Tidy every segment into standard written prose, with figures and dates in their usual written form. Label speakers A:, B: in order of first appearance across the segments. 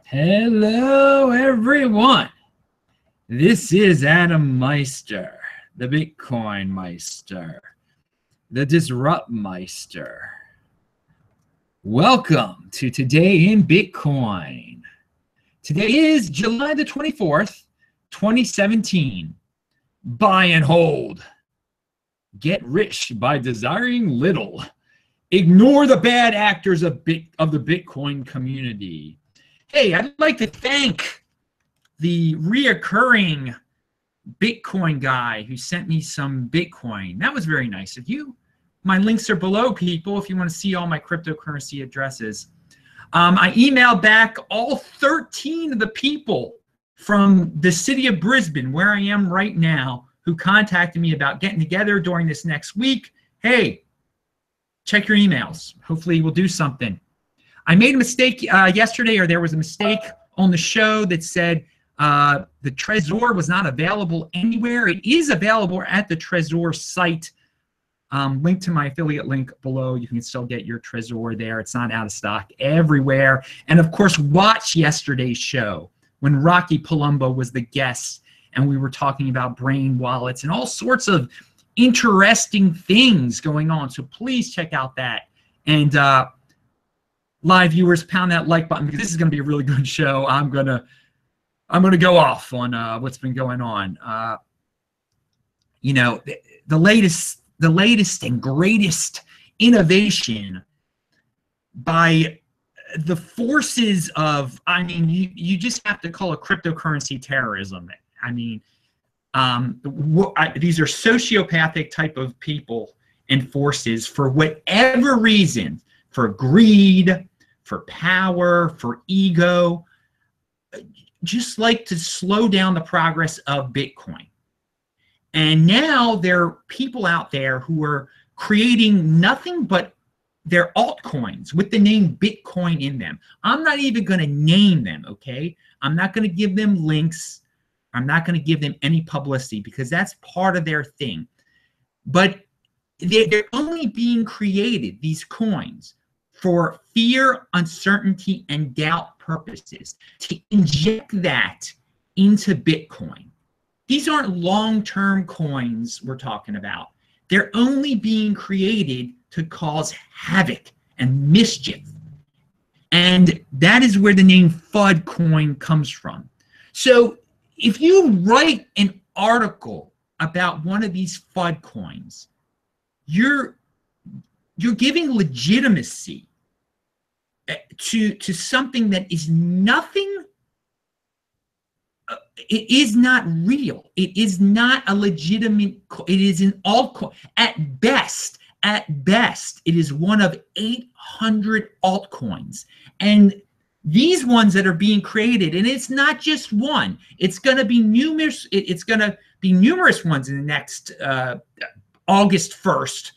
A: Hello, everyone. This is Adam Meister, the Bitcoin Meister, the Disrupt Meister. Welcome to Today in Bitcoin. Today is July the 24th, 2017. Buy and hold. Get rich by desiring little. Ignore the bad actors of the Bitcoin community. Hey, I'd like to thank the reoccurring Bitcoin guy who sent me some Bitcoin. That was very nice of you. My links are below, people, if you want to see all my cryptocurrency addresses. I emailed back all 13 of the people from the city of Brisbane, where I am right now, who contacted me about getting together during this next week. Hey, check your emails. Hopefully we'll do something. I made a mistake yesterday, or there was a mistake on the show that said the Trezor was not available anywhere. It is available at the Trezor site. Link to my affiliate link below. You can still get your Trezor there. It's not out of stock everywhere. And of course, watch yesterday's show when Rocky Palumbo was the guest and we were talking about brain wallets and all sorts of interesting things going on. So please check out that. And live viewers, pound that like button because this is going to be a really good show. I'm gonna go off on what's been going on. You know, the latest and greatest innovation by the forces of, I mean, you just have to call it cryptocurrency terrorism. I mean, these are sociopathic type of people and forces for whatever reason, for greed, for power, for ego, just like to slow down the progress of Bitcoin. And now there are people out there who are creating nothing but their altcoins with the name Bitcoin in them. I'm not even going to name them, okay? I'm not going to give them links. I'm not going to give them any publicity because that's part of their thing. But they're only being created, these coins, for fear, uncertainty, and doubt purposes, to inject that into Bitcoin. These aren't long-term coins we're talking about. They're only being created to cause havoc and mischief. And that is where the name FUDcoin comes from. So if you write an article about one of these FUDcoins, you're giving legitimacy to something that is nothing. It is not real. It is not a legitimate. It is an altcoin at best. At best, it is one of 800 altcoins, and these ones that are being created, and it's not just one. It's going to be numerous. It's going to be numerous ones in the next August 1st.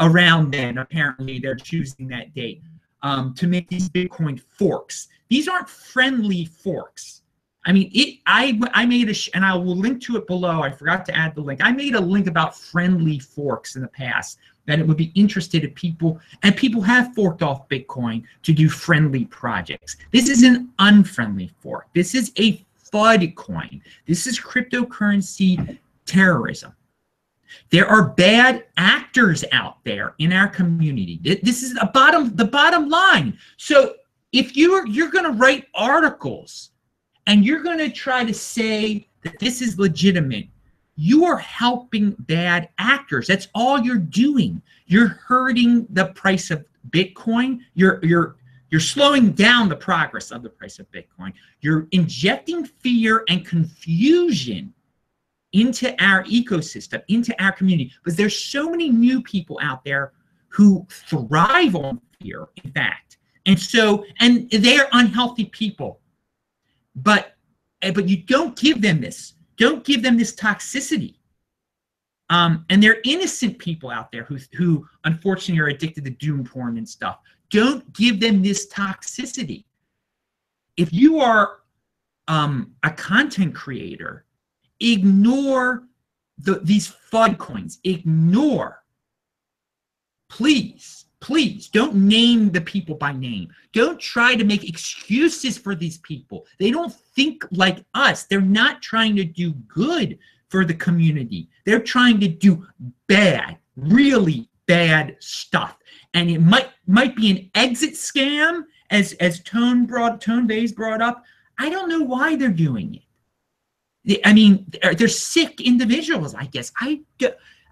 A: Around then, apparently, they're choosing that date to make these Bitcoin forks. These aren't friendly forks. I mean, I made and I will link to it below. I forgot to add the link. I made a link about friendly forks in the past that it would be interested in people, and people have forked off Bitcoin to do friendly projects. This is an unfriendly fork. This is a FUDcoin. This is cryptocurrency terrorism. There are bad actors out there in our community. This is the bottom line. So if you're going to write articles and you're going to try to say that this is legitimate, you are helping bad actors. That's all you're doing. You're hurting the price of Bitcoin. You're slowing down the progress of the price of Bitcoin. You're injecting fear and confusion into our ecosystem, into our community, because there's so many new people out there who thrive on fear, in fact. And they're unhealthy people. But you don't give them this. Don't give them this toxicity. And there are innocent people out there who unfortunately are addicted to doom porn and stuff. Don't give them this toxicity. If you are a content creator, ignore these FUDcoins. Ignore. Please Please don't name the people by name. Don't try to make excuses for these people. They don't think like us. They're not trying to do good for the community. They're trying to do bad, really bad stuff. And it might be an exit scam, as Tone Vase brought up. I don't know why they're doing it. I mean, they're sick individuals, I guess. I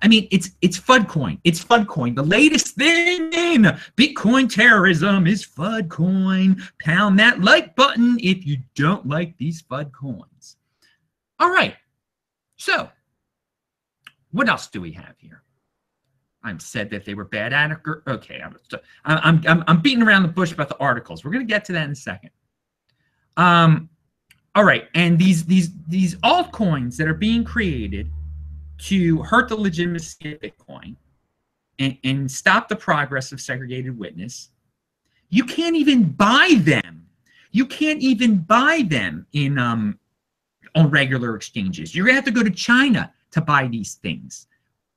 A: mean, it's FUDcoin. It's FUDcoin. The latest thing in Bitcoin terrorism is FUDcoin. Pound that like button if you don't like these FUDcoins. All right. So, what else do we have here? I said that they were bad actors. Okay, I'm beating around the bush about the articles. We're going to get to that in a second. All right, and these altcoins that are being created to hurt the legitimacy of Bitcoin and stop the progress of segregated witness, you can't even buy them. You can't even buy them in on regular exchanges. You're gonna have to go to China to buy these things.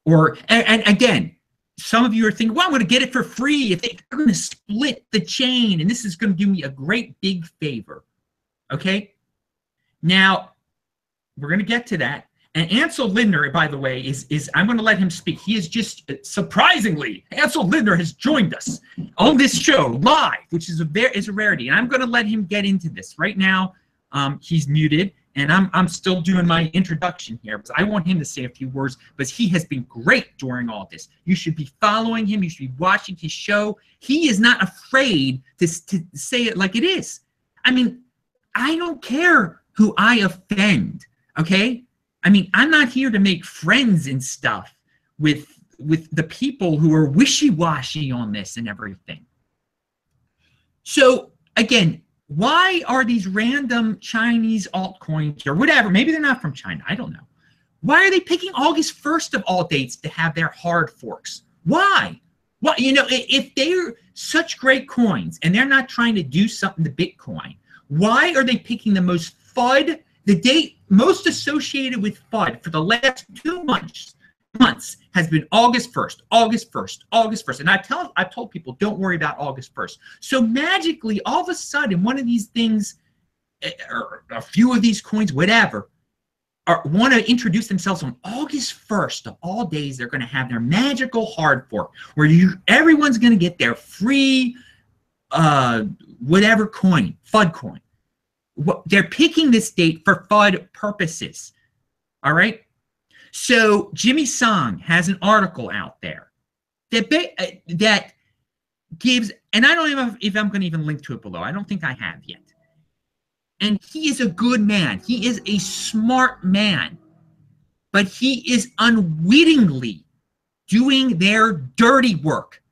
A: And again, some of you are thinking, well, I'm going to get it for free if they're going to split the chain, and this is going to do me a great big favor. Okay? Now, we're going to get to that. And Ansel Lindner, by the way, is I'm going to let him speak. He is just, surprisingly, Ansel Lindner has joined us on this show live, which is a rarity. And I'm going to let him get into this. Right now, he's muted. And I'm still doing my introduction here because I want him to say a few words, because he has been great during all this. You should be following him. You should be watching his show. He is not afraid to say it like it is. I mean, I don't care who I offend, okay? I mean, I'm not here to make friends and stuff with the people who are wishy-washy on this and everything. So, again, why are these random Chinese altcoins or whatever, maybe they're not from China, I don't know. Why are they picking August 1st of all dates to have their hard forks? Why? Well, you know, if they're such great coins and they're not trying to do something to Bitcoin, why are they picking the most FUD, the date most associated with FUD for the last 2 months has been August 1st, August 1st, August 1st. And I've told people, don't worry about August 1st. So magically, all of a sudden, one of these things, or a few of these coins, whatever, want to introduce themselves on August 1st of all days. They're going to have their magical hard fork where everyone's going to get their free whatever coin, FUD coin. They're picking this date for FUD purposes. All right? So Jimmy Song has an article out there that gives, and I don't know if I'm going to even link to it below. I don't think I have yet. And he is a good man. He is a smart man. But he is unwittingly doing their dirty work.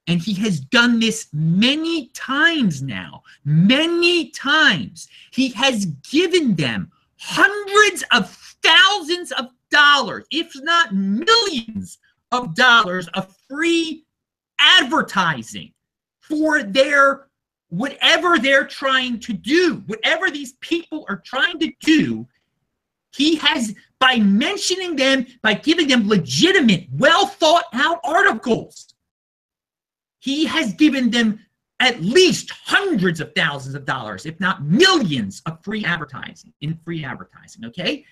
A: And he has done this many times now. Many times. He has given them hundreds of thousands of dollars, if not millions of dollars of free advertising for their whatever they're trying to do, whatever these people are trying to do. He has, by mentioning them, by giving them legitimate, well thought out articles, he has given them at least hundreds of thousands of dollars, if not millions of free advertising, okay?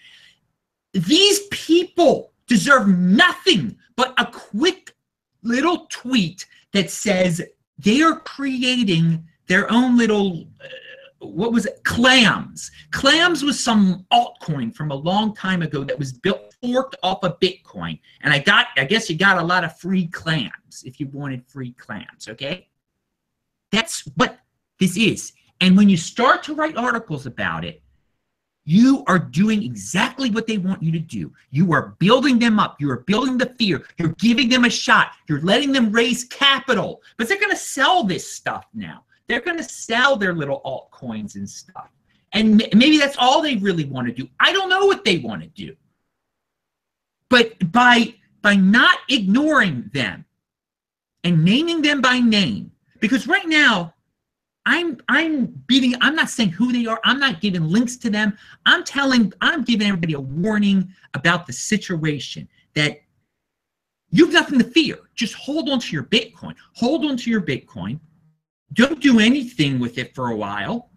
A: These people deserve nothing but a quick little tweet that says they are creating their own little, what was it? Clams. Clams was some altcoin from a long time ago that was forked off of Bitcoin. And I guess you got a lot of free clams if you wanted free clams, okay? That's what this is. And when you start to write articles about it, you are doing exactly what they want you to do. You are building them up. You are building the fear. You're giving them a shot. You're letting them raise capital. But they're going to sell this stuff now. They're going to sell their little altcoins and stuff. And maybe that's all they really want to do. I don't know what they want to do. But by not ignoring them and naming them by name, because right now, I'm not saying who they are. I'm not giving links to them. I'm giving everybody a warning about the situation that You have nothing to fear. Just hold on to your Bitcoin. Hold on to your Bitcoin. Don't do anything with it for a while.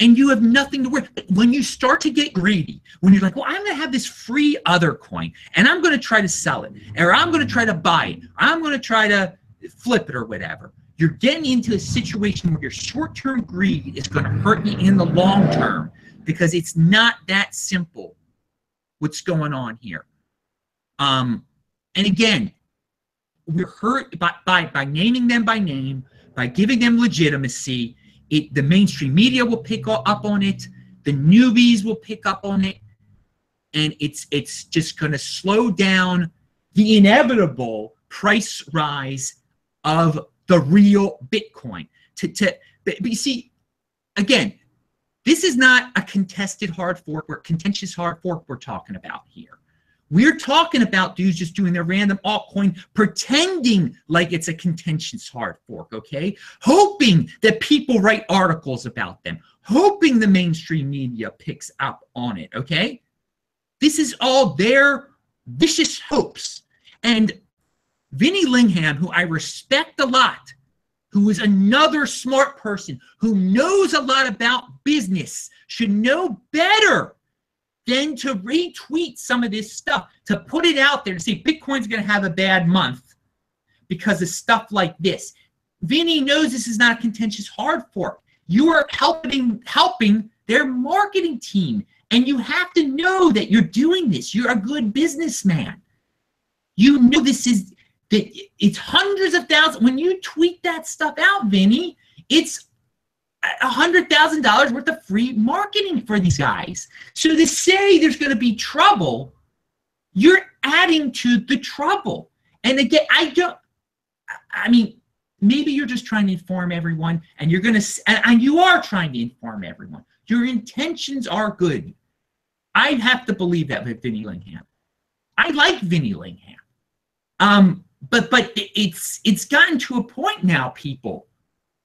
A: And you have nothing to worry. When you start to get greedy, when you're like, well, I'm going to have this free other coin, and I'm going to try to sell it, or I'm going to try to buy it, or I'm going to try to flip it or whatever, you're getting into a situation where your short-term greed is going to hurt you in the long term, because it's not that simple what's going on here. And again, we're hurt by naming them by name, by giving them legitimacy. The mainstream media will pick up on it. The newbies will pick up on it. And it's just going to slow down the inevitable price rise of the real Bitcoin. But you see, again, this is not a contested hard fork or contentious hard fork we're talking about here. We're talking about dudes just doing their random altcoin, pretending like it's a contentious hard fork, okay? Hoping that people write articles about them, hoping the mainstream media picks up on it, okay? This is all their vicious hopes. And Vinny Lingham, who I respect a lot, who is another smart person, who knows a lot about business, should know better than to retweet some of this stuff, to put it out there to say Bitcoin's going to have a bad month because of stuff like this. Vinny knows this is not a contentious hard fork. You are helping their marketing team, and you have to know that you're doing this. You're a good businessman. You know this is that it's hundreds of thousands. When you tweet that stuff out, Vinny, it's $100,000 worth of free marketing for these guys. So to say there's going to be trouble, you're adding to the trouble. And again, I mean, maybe you're just trying to inform everyone, and you're going to, and you are trying to inform everyone. Your intentions are good. I have to believe that with Vinny Lingham. I like Vinny Lingham. But it's gotten to a point now, people,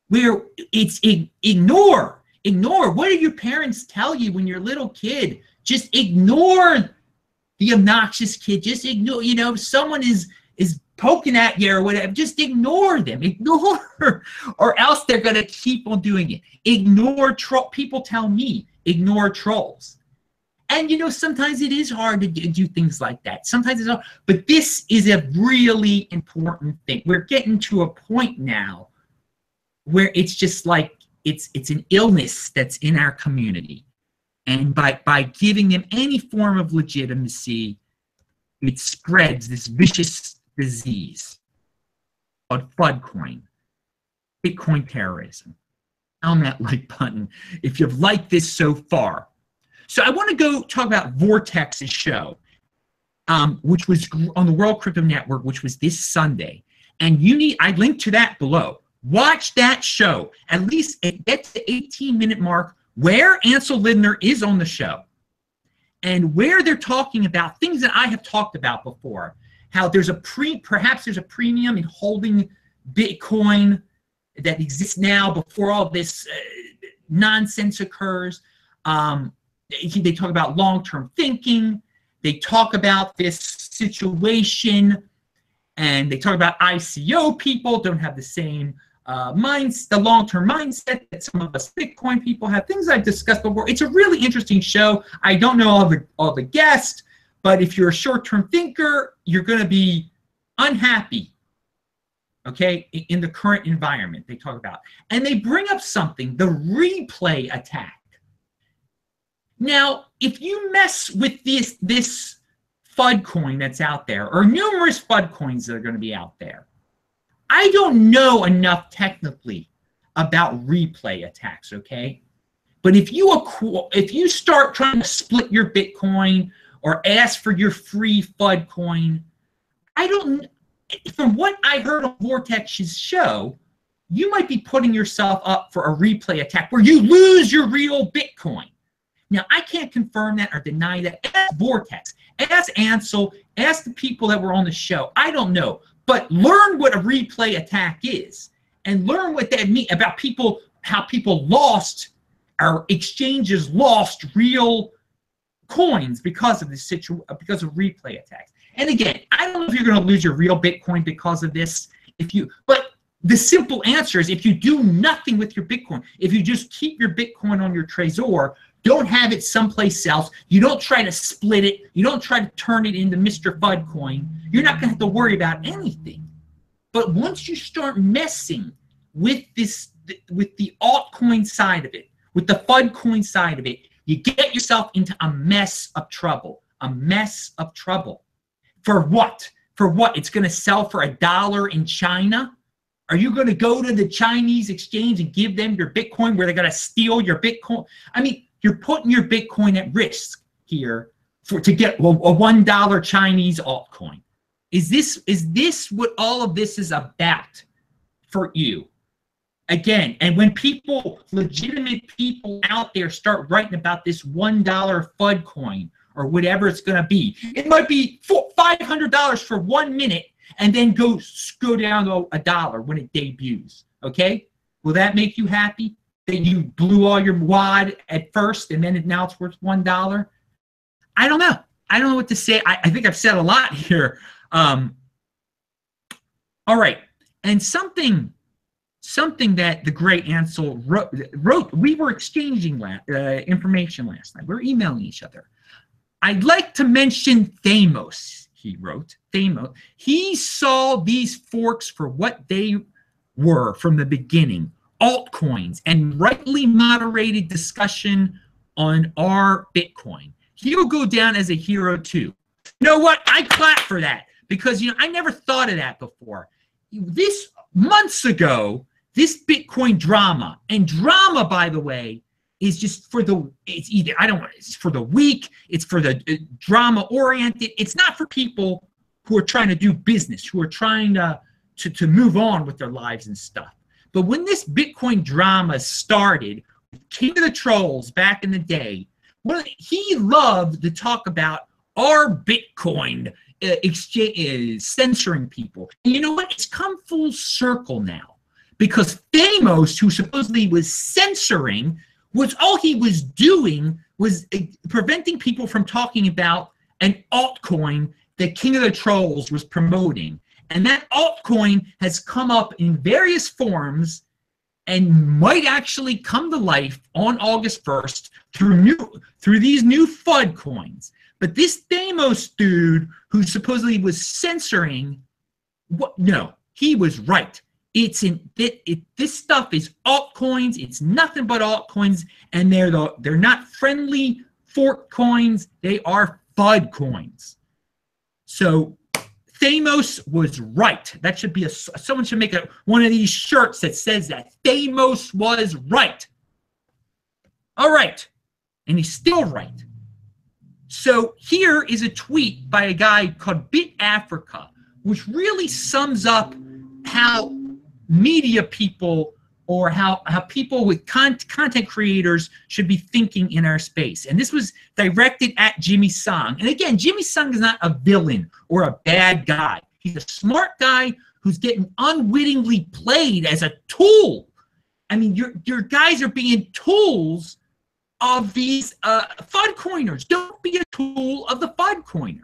A: where it's ignore. What do your parents tell you when you're a little kid? Just ignore the obnoxious kid. Just ignore, if someone is poking at you or whatever, just ignore them. Ignore, or else they're going to keep on doing it. Ignore people tell me, ignore trolls. And sometimes it is hard to do things like that. Sometimes it's hard, but this is a really important thing. We're getting to a point now where it's just like it's an illness that's in our community. And by giving them any form of legitimacy, it spreads this vicious disease called FUDcoin, Bitcoin terrorism. On that like button if you've liked this so far. So I want to go talk about Vortex's show, which was on the World Crypto Network, which was this Sunday. And I linked to that below. Watch that show. At least it gets the 18-minute mark where Ansel Lindner is on the show and where they're talking about things that I have talked about before. How there's perhaps there's a premium in holding Bitcoin that exists now before all this nonsense occurs. They talk about long-term thinking. They talk about this situation, and they talk about ICO people don't have the same the long-term mindset that some of us Bitcoin people have. Things I've discussed before. It's a really interesting show. I don't know all the guests, but if you're a short-term thinker, you're going to be unhappy. Okay, in the current environment they talk about, and they bring up something: the replay attack. Now, if you mess with this FUDcoin that's out there, or numerous FUDcoins that are going to be out there, I don't know enough technically about replay attacks, okay? But if you start trying to split your Bitcoin or ask for your free FUDcoin, from what I heard on Vortex's show, you might be putting yourself up for a replay attack where you lose your real Bitcoin. Now, I can't confirm that or deny that. Ask Vortex, ask Ansel, ask the people that were on the show. I don't know. But learn what a replay attack is and learn what that means about people, how people lost, our exchanges lost real coins because of this because of replay attacks. And again, I don't know if you're going to lose your real Bitcoin because of this. But the simple answer is if you do nothing with your Bitcoin, if you just keep your Bitcoin on your Trezor, don't have it someplace else, you don't try to split it, you don't try to turn it into Mr. FUDcoin, you're not going to have to worry about anything. But once you start messing with with the altcoin side of it, with the FUDcoin side of it, you get yourself into a mess of trouble. A mess of trouble. For what? For what? It's going to sell for $1 in China? Are you going to go to the Chinese exchange and give them your Bitcoin where they're going to steal your Bitcoin? I mean, you're putting your Bitcoin at risk here to get a $1 Chinese altcoin. Is this what all of this is about for you? Again, and when legitimate people out there start writing about this $1 FUDcoin or whatever it's going to be, it might be $500 for 1 minute and then go down to $1 when it debuts. Okay, will that make you happy that you blew all your wad at first and then now it's worth $1? I don't know. I don't know what to say. I think I've said a lot here. All right, and something that the great Ansel wrote, we were exchanging information last night. We were emailing each other. I'd like to mention Thamos, he wrote. Thamos. He saw these forks for what they were from the beginning, altcoins, and rightly moderated discussion on our Bitcoin. He'll go down as a hero too. You know what? I clap for that because, I never thought of that before. This months ago, this Bitcoin drama, and drama, by the way, is just for it's for the weak, it's for the drama oriented. It's not for people who are trying to do business, who are trying to move on with their lives and stuff. But when this Bitcoin drama started, King of the Trolls back in the day, he loved to talk about our Bitcoin exchange censoring people. And you know what? It's come full circle now. Because Thamos, who supposedly was censoring, all he was doing was preventing people from talking about an altcoin that King of the Trolls was promoting. And that altcoin has come up in various forms and might actually come to life on August 1st through these new FUDcoins. But this Thamos dude who supposedly was censoring, no, he was right. This stuff is altcoins. It's nothing but altcoins, and they're not friendly fork coins. They are FUDcoins. So Thamos was right. That should be someone should make one of these shirts that says that Thamos was right. All right, and he's still right. So here is a tweet by a guy called Bit Africa, which really sums up how media people or how people with content creators should be thinking in our space. And this was directed at Jimmy Song. And again, Jimmy Song is not a villain or a bad guy. He's a smart guy who's getting unwittingly played as a tool. I mean, your guys are being tools of these FUDcoiners. Don't be a tool of the FUDcoiner.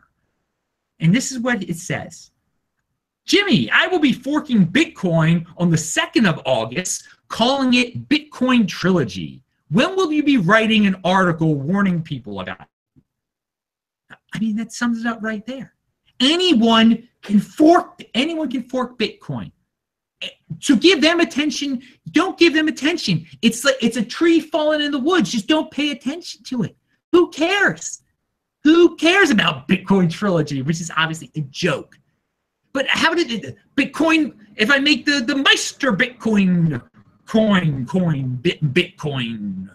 A: And this is what it says. Jimmy, I will be forking Bitcoin on the 2nd of August, calling it Bitcoin Trilogy. When will you be writing an article warning people about it? I mean, that sums it up right there. Anyone can fork Bitcoin. To give them attention, don't give them attention. It's like it's a tree falling in the woods. Just don't pay attention to it. Who cares? Who cares about Bitcoin Trilogy, which is obviously a joke? But how did it, Bitcoin, if I make the Meister Bitcoin Bitcoin,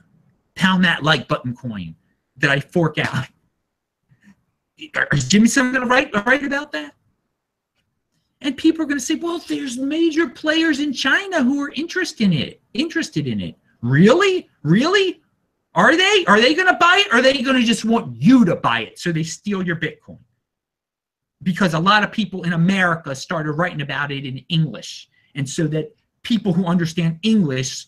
A: pound that like button coin that I fork out. Is Jimmy Song going to write about that? And people are going to say, well, there's major players in China who are interested in it. Really? Really? Are they? Are they going to buy it? Or are they going to just want you to buy it so they steal your Bitcoin? Because a lot of people in America started writing about it in English. And so that people who understand English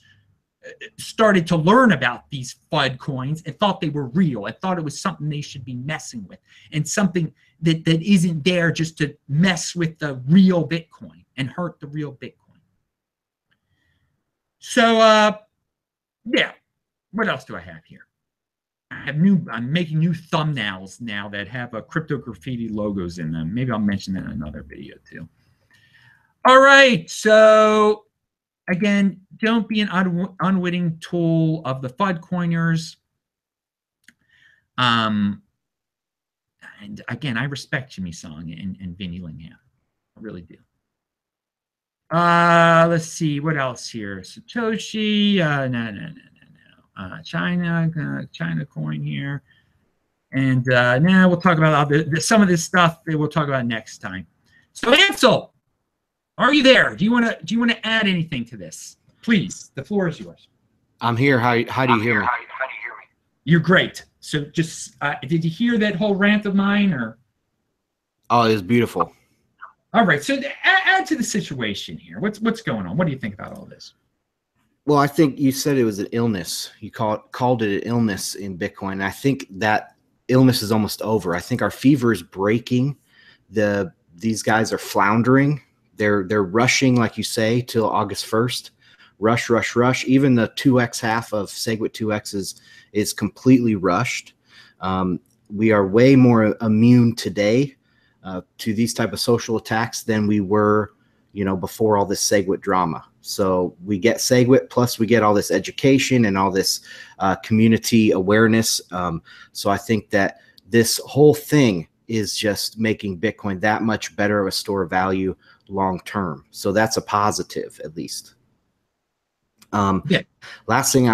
A: started to learn about these FUD coins and thought they were real. I thought it was something they should be messing with, and something that isn't there just to mess with the real Bitcoin and hurt the real Bitcoin. So, yeah, what else do I have here? I'm making new thumbnails now that have crypto graffiti logos in them. Maybe I'll mention that in another video too. All right, so again, don't be an unwitting tool of the FUD coiners. And again, I respect Jimmy Song and Vinny Lingham. I really do. Let's see, what else here? Satoshi, no. China coin here. And now we'll talk about some of this stuff that we'll talk about next time. So Ansel, are you there? Do you want to add anything to this? Please, the floor is yours.
B: I'm here. How do you hear me?
A: You're great. So just did you hear that whole rant of mine, or?
B: Oh, it was beautiful.
A: All right. So add to the situation here. What's going on? What do you think about all this?
B: Well, I think you said it was an illness. You called it an illness in Bitcoin. And I think that illness is almost over. I think our fever is breaking. These guys are floundering. They're rushing, like you say, till August 1st. Rush. Even the 2x half of SegWit 2x is completely rushed. We are way more immune today to these type of social attacks than we were, before all this SegWit drama. So we get SegWit, plus we get all this education and all this community awareness. So I think that this whole thing is just making Bitcoin that much better of a store of value long term. So that's a positive, at least.
A: Yeah.
B: Last thing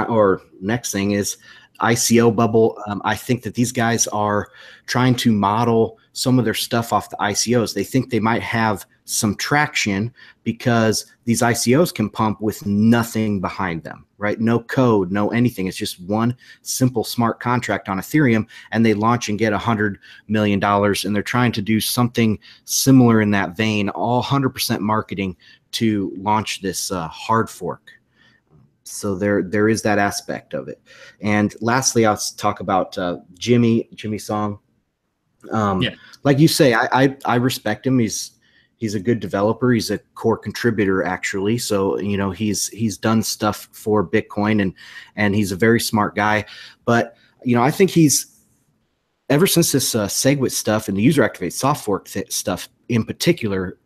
B: next thing is ICO bubble. I think that these guys are trying to model some of their stuff off the ICOs. They think they might have some traction because these ICOs can pump with nothing behind them, right? No code, no anything. It's just one simple smart contract on Ethereum, and they launch and get $100 million. And they're trying to do something similar in that vein, all 100% marketing to launch this hard fork. So there is that aspect of it. And lastly, I'll talk about Jimmy Song.
A: Yeah.
B: Like you say, I respect him. He's a good developer. He's a core contributor, actually. So he's done stuff for Bitcoin, and he's a very smart guy. But I think he's, ever since this SegWit stuff and the user activate soft fork stuff in particular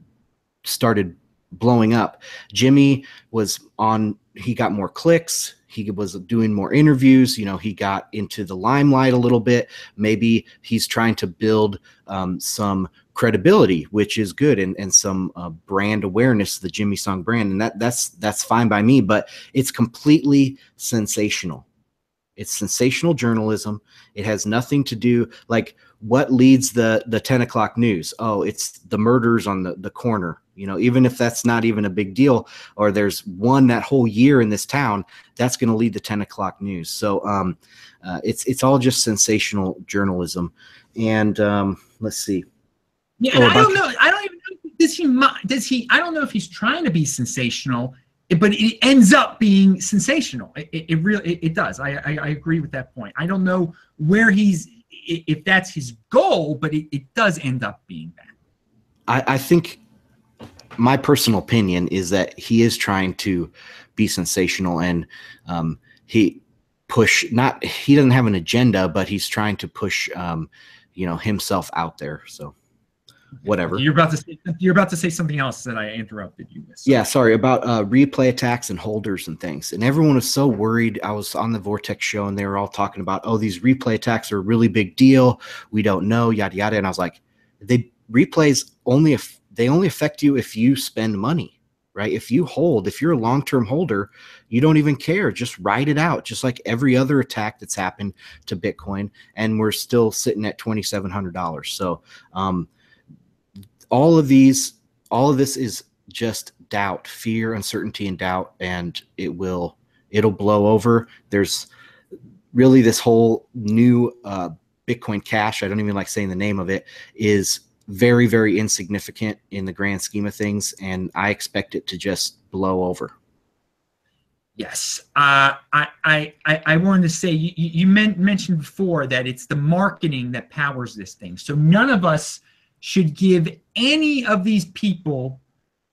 B: started blowing up, Jimmy was on. He got more clicks. He was doing more interviews. He got into the limelight a little bit. Maybe he's trying to build some credibility, which is good, and some brand awareness, the Jimmy Song brand, and that's fine by me. But it's completely sensational. It's sensational journalism. It has nothing to do, like, what leads the 10 o'clock news? Oh, it's the murders on the corner. Even if that's not even a big deal, or there's one that whole year in this town, that's going to lead the 10 o'clock news. So it's all just sensational journalism. And let's see.
A: Yeah, and I don't know. I don't even know. Does he? I don't know if he's trying to be sensational, but it ends up being sensational. It really does. I agree with that point. I don't know if that's his goal, but it does end up being that.
B: I think my personal opinion is that he is trying to be sensational, and he doesn't have an agenda, but he's trying to push himself out there. So whatever.
A: You're about to say something else that I interrupted you with. So.
B: Yeah, sorry, about replay attacks and holders and things. And everyone was so worried. I was on the Vortex show, and they were all talking about, oh, these replay attacks are a really big deal. We don't know, yada yada. And I was like, replays only affect you if you spend money, right? If you hold, if you're a long-term holder, you don't even care. Just write it out, just like every other attack that's happened to Bitcoin, and we're still sitting at $2,700. So all of this is just doubt, fear, uncertainty, and doubt, and it'll blow over. There's really this whole new Bitcoin Cash, I don't even like saying the name of it, is very, very insignificant in the grand scheme of things, and I expect it to just blow over.
A: Yes, I wanted to say you mentioned before that it's the marketing that powers this thing. So none of us should give any of these people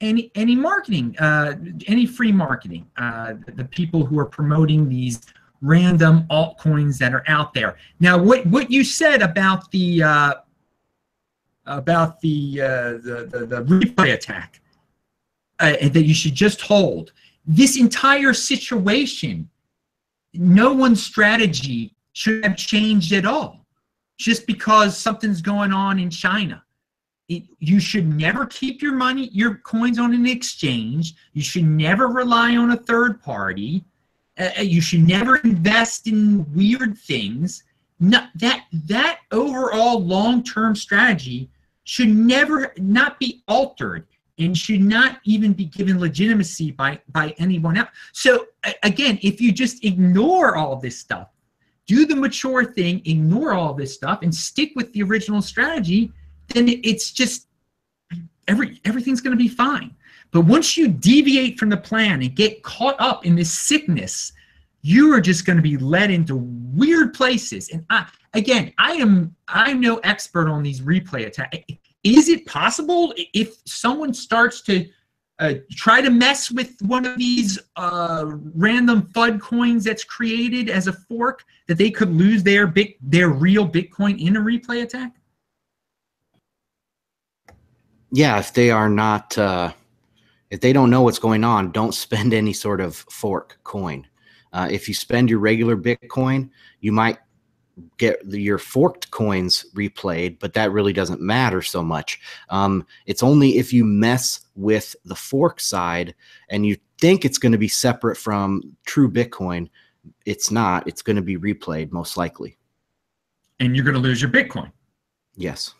A: any marketing, any free marketing. The people who are promoting these random altcoins that are out there. Now, what you said about the replay attack that you should just hold. This entire situation, no one's strategy should have changed at all just because something's going on in China. You should never keep your coins on an exchange. You should never rely on a third party. You should never invest in weird things. That overall long-term strategy should not be altered and should not even be given legitimacy by anyone else. So again, if you just ignore all this stuff, do the mature thing, ignore all this stuff, and stick with the original strategy, then it's just everything's going to be fine. But once you deviate from the plan and get caught up in this sickness, you are just going to be led into weird places. And I'm no expert on these replay attacks. Is it possible if someone starts to try to mess with one of these random FUD coins that's created as a fork, that they could lose their real Bitcoin in a replay attack?
B: Yeah, if they are not, if they don't know what's going on, don't spend any sort of fork coin. If you spend your regular Bitcoin, you might get your forked coins replayed, but that really doesn't matter so much. It's only if you mess with the fork side and you think it's going to be separate from true Bitcoin, it's not. It's going to be replayed most likely.
A: And you're going to lose your Bitcoin.
B: Yes.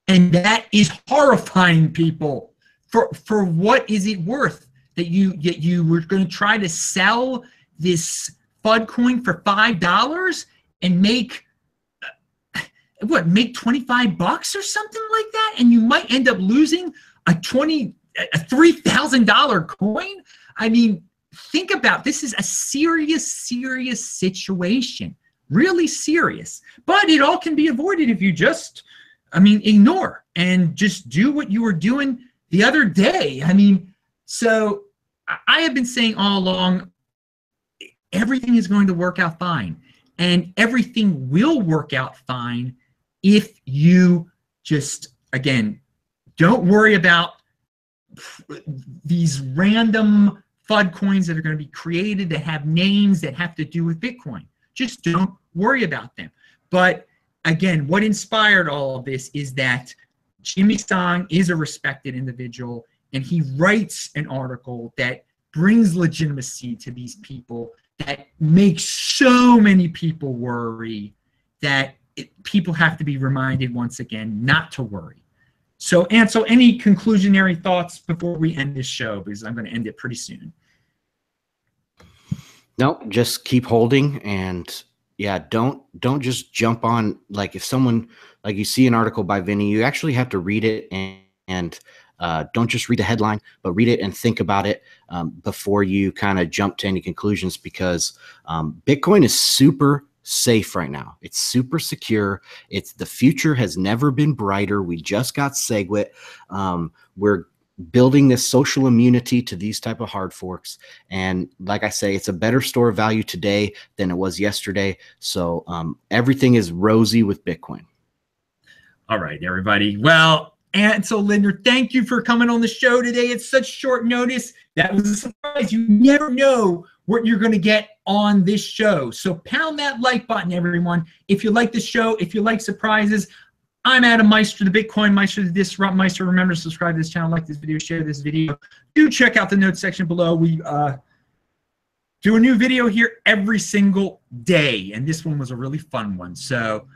A: And that is horrifying, people. For what is it worth that you were going to try to sell this FUD coin for $5 and make $25 or something like that, and you might end up losing a $3,000 coin? I mean, think about this. Is a serious situation, really serious. But it all can be avoided if you just, ignore and just do what you were doing the other day. So I have been saying all along, everything is going to work out fine. And everything will work out fine if you just, again, don't worry about these random FUD coins that are going to be created that have names that have to do with Bitcoin. Just don't worry about them. But again, what inspired all of this is that Jimmy Song is a respected individual, and he writes an article that brings legitimacy to these people, that makes so many people worry, that people have to be reminded once again not to worry. So Ansel, any conclusionary thoughts before we end this show? Because I'm going to end it pretty soon.
B: No, just keep holding, and yeah, don't just jump on. Like if someone, like you see an article by Vinny, you actually have to read it and don't just read the headline, but read it and think about it before you kind of jump to any conclusions, because Bitcoin is super safe right now. It's super secure. The future has never been brighter. We just got SegWit. We're building this social immunity to these type of hard forks. And like I say, it's a better store of value today than it was yesterday. So everything is rosy with Bitcoin.
A: All right, everybody. Well, Ansel Lindner, thank you for coming on the show today. It's such short notice. That was a surprise. You never know what you're going to get on this show. So pound that like button, everyone. If you like the show, if you like surprises, I'm Adam Meister, the Bitcoin Meister, the Disrupt Meister. Remember to subscribe to this channel, like this video, share this video. Do check out the notes section below. We do a new video here every single day, and this one was a really fun one. So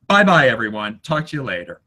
A: bye-bye, everyone. Talk to you later.